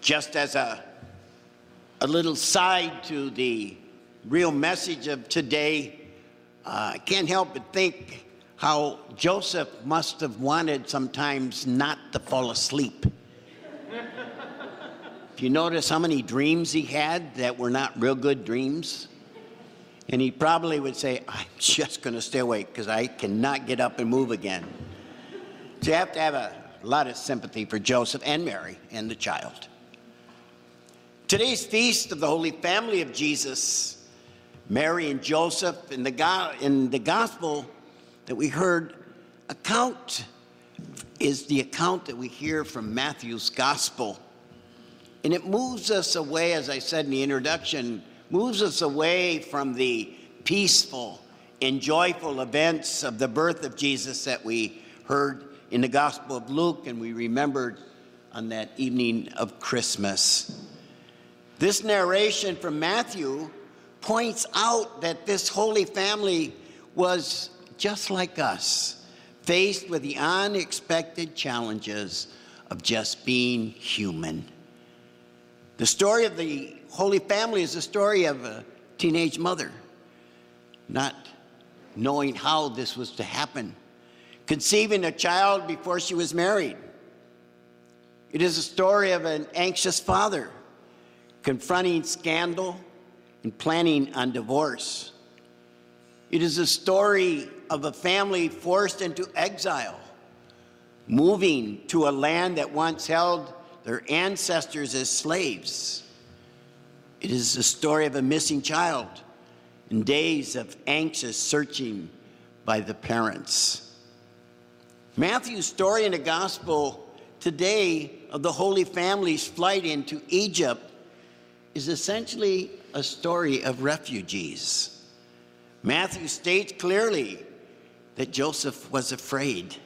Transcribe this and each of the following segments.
Just as a little side to the real message of today, I can't help but think how Joseph must have wanted sometimes not to fall asleep. If you notice how many dreams he had that were not real good dreams, and he probably would say, I'm just going to stay awake because I cannot get up and move again. So you have to have a lot of sympathy for Joseph and Mary and the child. Today's feast of the Holy Family of Jesus, Mary and Joseph, in the gospel that we heard account is the account that we hear from Matthew's gospel. And it moves us away, as I said in the introduction, moves us away from the peaceful and joyful events of the birth of Jesus that we heard in the Gospel of Luke and we remembered on that evening of Christmas. This narration from Matthew points out that this Holy Family was just like us, faced with the unexpected challenges of just being human. The story of the Holy Family is the story of a teenage mother, not knowing how this was to happen, conceiving a child before she was married. It is a story of an anxious father confronting scandal and planning on divorce. It is a story of a family forced into exile, moving to a land that once held their ancestors as slaves. It is the story of a missing child in days of anxious searching by the parents. Matthew's story in the gospel today of the Holy Family's flight into Egypt is essentially a story of refugees. Matthew states clearly that Joseph was afraid.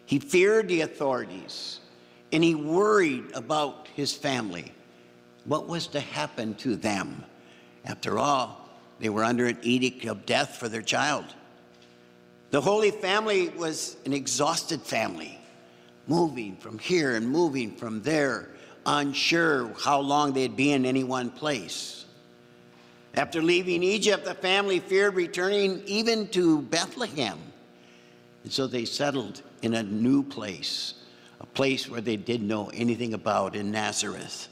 He feared the authorities, and he worried about his family. What was to happen to them? After all, they were under an edict of death for their child. The Holy Family was an exhausted family, moving from here and moving from there, unsure how long they'd be in any one place. After leaving Egypt, the family feared returning even to Bethlehem. And so they settled in a new place, a place where they didn't know anything about, in Nazareth.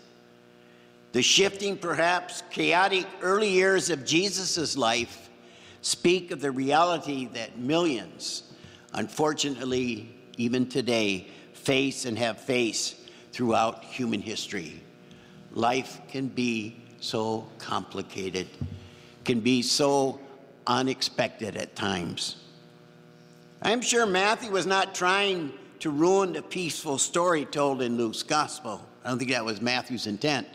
The shifting, perhaps chaotic early years of Jesus' life speak of the reality that millions, unfortunately, even today, face and have faced throughout human history. Life can be so complicated, can be so unexpected at times. I'm sure Matthew was not trying to ruin the peaceful story told in Luke's gospel. I don't think that was Matthew's intent.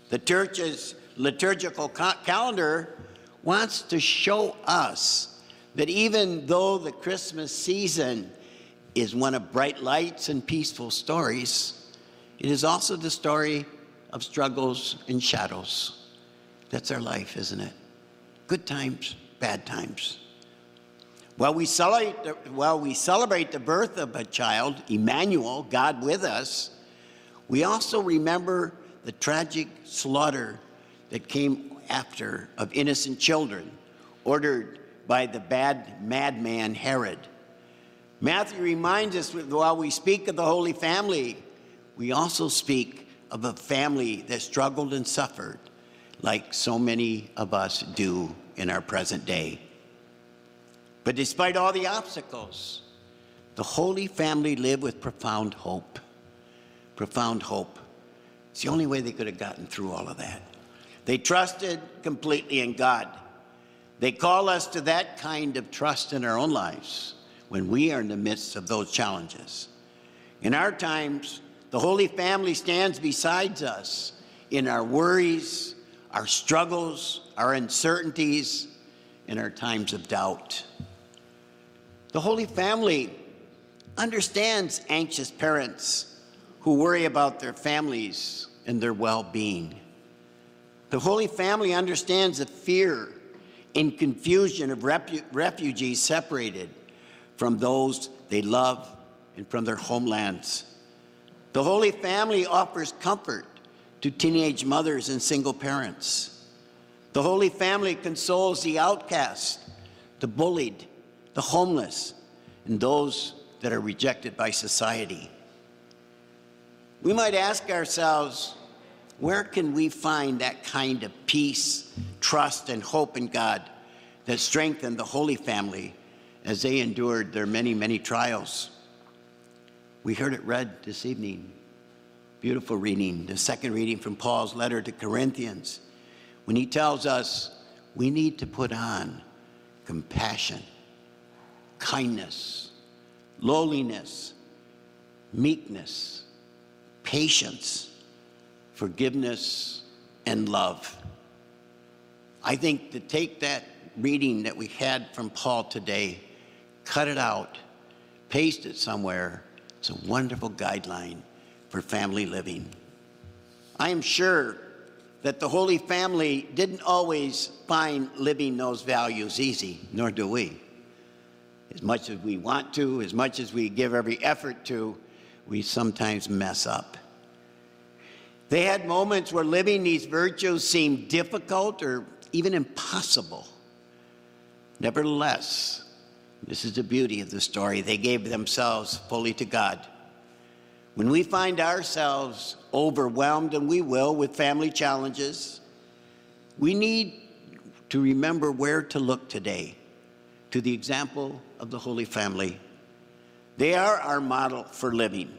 The church's liturgical calendar wants to show us that even though the Christmas season is one of bright lights and peaceful stories, it is also the story of struggles and shadows. That's our life, isn't it? Good times, bad times. While we celebrate the birth of a child, Emmanuel, God with us, we also remember the tragic slaughter that came after of innocent children, ordered by the bad madman Herod. Matthew reminds us that while we speak of the Holy Family, we also speak of a family that struggled and suffered like so many of us do in our present day. But despite all the obstacles, the Holy Family lived with profound hope. Profound hope. It's the only way they could have gotten through all of that. They trusted completely in God. They call us to that kind of trust in our own lives when we are in the midst of those challenges. In our times, the Holy Family stands beside us in our worries, our struggles, our uncertainties, in our times of doubt. The Holy Family understands anxious parents who worry about their families and their well-being. The Holy Family understands the fear and confusion of refugees separated from those they love and from their homelands. The Holy Family offers comfort to teenage mothers and single parents. The Holy Family consoles the outcast, the bullied, the homeless, and those that are rejected by society. We might ask ourselves, where can we find that kind of peace, trust, and hope in God that strengthened the Holy Family as they endured their many, many trials? We heard it read this evening. Beautiful reading, the second reading from Paul's letter to Corinthians, when he tells us we need to put on compassion, kindness, lowliness, meekness, patience, forgiveness, and love. I think to take that reading that we had from Paul today, cut it out, paste it somewhere, it's a wonderful guideline for family living. I am sure that the Holy Family didn't always find living those values easy, nor do we. As much as we want to, as much as we give every effort to, we sometimes mess up. They had moments where living these virtues seemed difficult or even impossible. Nevertheless, this is the beauty of the story, they gave themselves fully to God. When we find ourselves overwhelmed, and we will, with family challenges, we need to remember where to look today, to the example of the Holy Family. They are our model for living.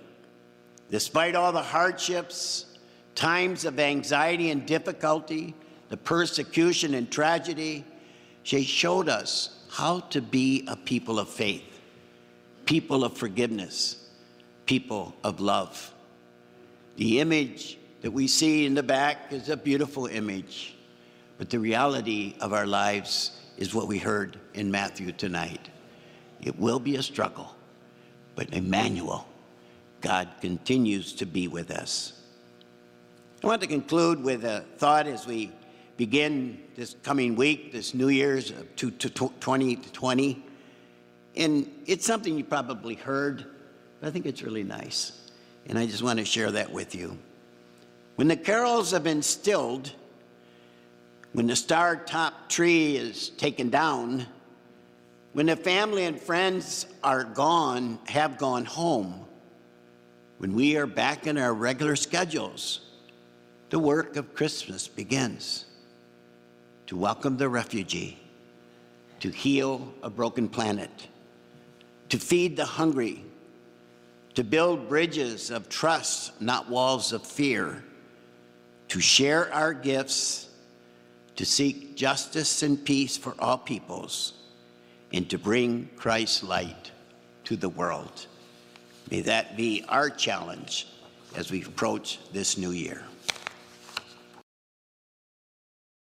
Despite all the hardships, times of anxiety and difficulty, the persecution and tragedy, they showed us how to be a people of faith, people of forgiveness, people of love. The image that we see in the back is a beautiful image, but the reality of our lives is what we heard in Matthew tonight. It will be a struggle, but Emmanuel, God continues to be with us. I want to conclude with a thought as we begin this coming week, this New Year's of 2020. And it's something you probably heard, but I think it's really nice. And I just want to share that with you. When the carols have been stilled, when the star-topped tree is taken down, when the family and friends are gone, have gone home, when we are back in our regular schedules, the work of Christmas begins. To welcome the refugee, to heal a broken planet, to feed the hungry, to build bridges of trust, not walls of fear, to share our gifts, to seek justice and peace for all peoples, and to bring Christ's light to the world. May that be our challenge as we approach this new year.